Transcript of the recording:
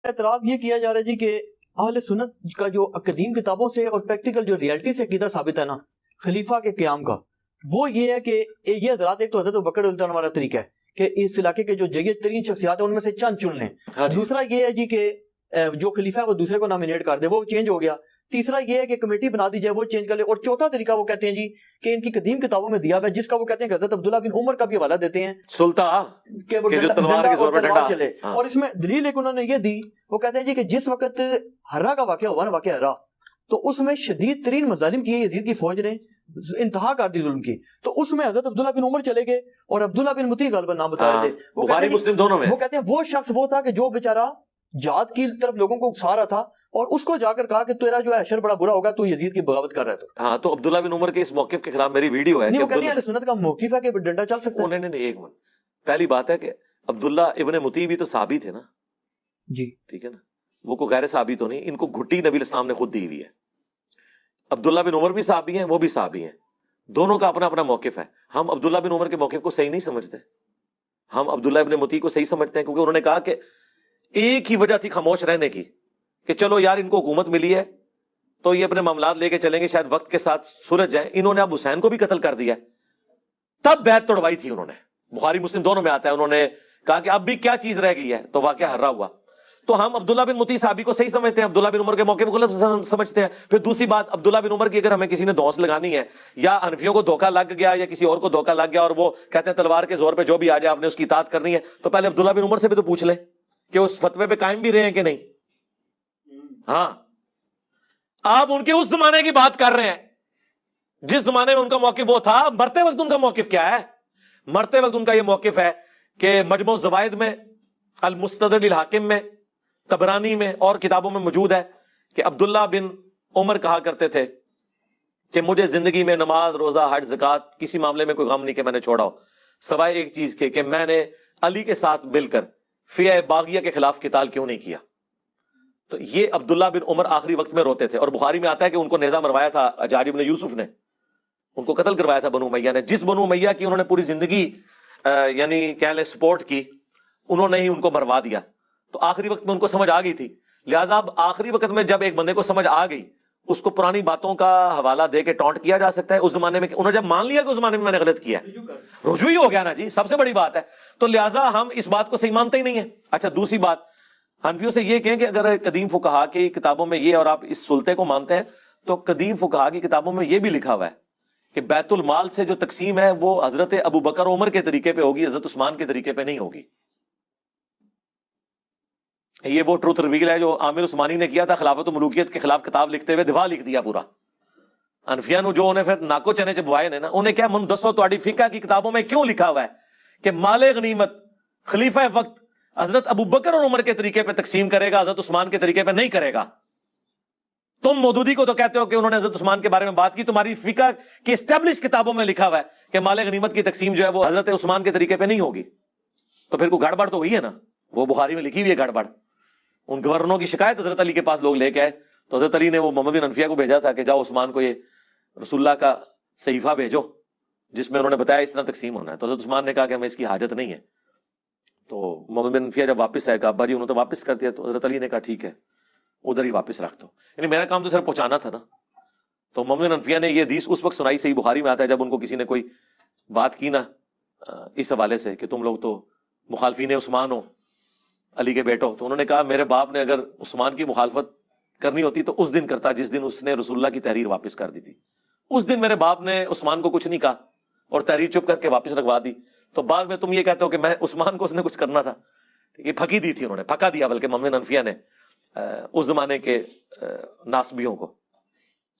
اعتراض یہ کیا جا رہا ہے جی کہ اہل سنت کا جو قدیم کتابوں سے اور پریکٹیکل جو ریالٹی سے عقیدہ ثابت ہے نا خلیفہ کے قیام کا، وہ یہ ہے کہ یہ حضرات ایک تو حضرت ابوبکر رضی اللہ عنہ والا طریقہ ہے کہ اس علاقے کے جو جید ترین شخصیات ہیں ان میں سے چند چن لیں. دوسرا یہ ہے جی کہ جو خلیفہ ہے وہ دوسرے کو نامینیٹ کر دے، وہ چینج ہو گیا. تیسرا یہ ہے کہ کمیٹی بنا دی جائے، وہ چینج کر لے. اور چوتھا طریقہ وہ کہتے ہیں جی کہ ان کی قدیم کتابوں میں دیا ہوا ہے، جس کا وہ کہتے ہیں کہ حضرت عبداللہ بن عمر کا بھی حوالہ دیتے ہیں سلطان کہ وہ تلوار کے زور پہ ڈنڈا چلے. اور اس میں دلیل ایک انہوں نے یہ دی، وہ کہتے ہیں جی کہ جس وقت ہرا کا واقعہ ہوا نا، واقعہ ہرا، تو اس میں شدید ترین مظالم کیے یزید کی فوج نے، انتہا کر دی ظلم کی. تو اس میں حضرت عبداللہ بن عمر چلے گئے اور عبداللہ بن مطیع غالباً نام بتا رہے تھے. بخاری مسلم دونوں میں وہ کہتے ہیں وہ شخص وہ تھا کہ جو بیچارہ جہاد کی طرف لوگوں کو اکسا رہا تھا اور اس کو جا کر کہا کہ تیرا جو ہے حشر بڑا برا ہوگا، تو یزید کی بغاوت کر رہا ہے. ہاں تو عبداللہ بن عمر کے اس موقف کے خلاف میری ویڈیو ہے. نہیں، وہ کہتے ہیں اہل سنت کا موقف ہے کہ ڈنڈا چل سکتا ہے. نہیں ایک منٹ، پہلی بات ہے کہ عبداللہ ابن مطیع بھی تو صحابی تھے نا جی، ٹھیک ہے نا، وہ کوئی غیر صحابی تو نہیں. ان کو گھٹی نبی الاسلام نے خود دی ہوئی ہے. عبداللہ بن عمر بھی صحابی ہیں، وہ بھی صحابی ہیں، دونوں کا اپنا اپنا موقف ہے. ہم عبداللہ بن عمر کے موقف کو صحیح نہیں سمجھتے، ہم عبداللہ ابن مطیع کو صحیح سمجھتے ہیں، کیونکہ انہوں نے کہا کہ ایک ہی وجہ تھی خاموش رہنے کی کہ چلو یار ان کو حکومت ملی ہے تو یہ اپنے معاملات لے کے چلیں گے، شاید وقت کے ساتھ سلجھ جائیں. انہوں نے اب حسین کو بھی قتل کر دیا، تب بیعت توڑوائی تھی انہوں نے. بخاری مسلم دونوں میں آتا ہے، انہوں نے کہا کہ اب بھی کیا چیز رہ گئی ہے، تو واقعہ ہرا ہوا. تو ہم عبداللہ بن مطیع صحابی کو صحیح سمجھتے ہیں، عبداللہ بن عمر کے موقع کو غلط سمجھتے ہیں. پھر دوسری بات، عبداللہ بن عمر کی اگر ہمیں کسی نے دھونس لگانی ہے، یا حنفیوں کو دھوکہ لگ گیا یا کسی اور کو دھوکہ لگ گیا اور وہ کہتے ہیں تلوار کے زور پہ جو بھی آ جائے آپ نے اس کی اطاعت کرنی ہے، تو پہلے عبداللہ بن عمر سے بھی تو پوچھ لیں کہ اس فتوے پہ قائم بھی رہے ہیں کہ نہیں. ہاں آپ ان کے اس زمانے کی بات کر رہے ہیں جس زمانے میں ان کا موقف وہ تھا. مرتے وقت ان کا موقف کیا ہے؟ مرتے وقت ان کا یہ موقف ہے کہ مجموع الزوائد میں، المستدرک للحاکم میں، طبرانی میں اور کتابوں میں موجود ہے کہ عبداللہ بن عمر کہا کرتے تھے کہ مجھے زندگی میں نماز، روزہ، حج، زکوٰۃ کسی معاملے میں کوئی غم نہیں کہ میں نے چھوڑا ہو، سوائے ایک چیز کے کہ میں نے علی کے ساتھ مل کر فیہ باغیہ کے خلاف قتال کیوں نہیں کیا. تو یہ عبداللہ بن عمر آخری وقت میں روتے تھے. اور بخاری میں آتا ہے کہ ان کو نیزہ مروایا تھا حجاج بن یوسف نے، ان کو قتل کروایا تھا بنو امیہ نے. جس بنو امیہ کی انہوں نے پوری زندگی یعنی کہہ لیں سپورٹ کی، انہوں نے ہی ان کو مروا دیا. تو آخری وقت میں ان کو سمجھ آ گئی تھی. لہٰذا اب آخری وقت میں جب ایک بندے کو سمجھ آ گئی، اس کو پرانی باتوں کا حوالہ دے کے ٹونٹ کیا جا سکتا ہے. اس زمانے میں انہوں نے جب مان لیا کہ اس زمانے میں میں نے غلط کیا، رجوع ہی ہو گیا نا جی، سب سے بڑی بات ہے. تو لہٰذا ہم اس بات کو صحیح مانتے ہی نہیں ہیں. اچھا دوسری بات، حنفیوں سے یہ کہیں کہ اگر قدیم فقہا کی کتابوں میں یہ اور آپ اس سلطے کو مانتے ہیں، تو قدیم فقہا کی کتابوں میں یہ بھی لکھا ہوا ہے کہ بیت المال سے جو تقسیم ہے وہ حضرت ابو بکر عمر کے طریقے پہ ہوگی، حضرت عثمان کے طریقے پہ نہیں ہوگی. یہ وہ ٹروتھ ریویل ہے جو عامر عثمانی نے کیا تھا خلافت و ملوکیت کے خلاف کتاب لکھتے ہوئے، دفاع لکھ دیا پورا. حنفیاں نو جو انہیں پھر ناکو چنے چبوائے نے نا، انہیں کیا من دسو تواڈی فقہ کی کتابوں میں کیوں لکھا ہوا ہے کہ مال غنیمت خلیفہ وقت حضرت ابو بکر اور عمر کے طریقے پہ تقسیم کرے گا، حضرت عثمان کے طریقے پہ نہیں کرے گا. تم مودودی کو تو کہتے ہو کہ انہوں نے حضرت عثمان کے بارے میں بات کی، تمہاری فقہ کی اسٹیبلش کتابوں میں لکھا ہوا ہے کہ مال غنیمت کی تقسیم جو ہے وہ حضرت عثمان کے طریقے پہ نہیں ہوگی. تو پھر کوئی گڑبڑ تو ہوئی ہے نا. وہ بخاری میں لکھی ہوئی ہے گڑبڑ. ان گورنروں کی شکایت حضرت علی کے پاس لوگ لے کے آئے، تو حضرت علی نے وہ محمد بن حنفیہ کو بھیجا تھا کہ جاؤ عثمان کو یہ رسول اللہ کا صحیفہ بھیجو جس میں انہوں نے بتایا اس طرح تقسیم ہونا ہے. تو حضرت عثمان نے کہا کہ ہمیں اس کی حاجت نہیں ہے. تو محمد بن حنفیہ جب واپس آئے، کہا ابا جی انہوں نے تو واپس کر دیا. تو حضرت علی نے کہا ٹھیک ہے ادھر ہی واپس رکھ دو، یعنی میرا کام تو صرف پہنچانا تھا نا. تو محمد بن حنفیہ نے یہ حدیث اس وقت سنائی، صحیح بخاری میں آتا ہے، جب ان کو کسی نے کوئی بات کی نا اس حوالے سے کہ تم لوگ تو مخالفین عثمان ہو، علی کے بیٹو. تو انہوں نے کہا میرے باپ نے اگر عثمان کی مخالفت کرنی ہوتی تو اس دن کرتا جس دن اس نے رسول اللہ کی تحریر واپس کر دی تھی. اس دن میرے باپ نے عثمان کو کچھ نہیں کہا اور تحریر چپ کر کے واپس رکھوا دی. تو بعد میں تم یہ کہتے ہو کہ میں عثمان کو اس نے کچھ کرنا تھا. یہ پھکی دی تھی انہوں نے، پھکا دیا بلکہ محمد بن حنفیہ نے اس زمانے کے ناسبیوں کو.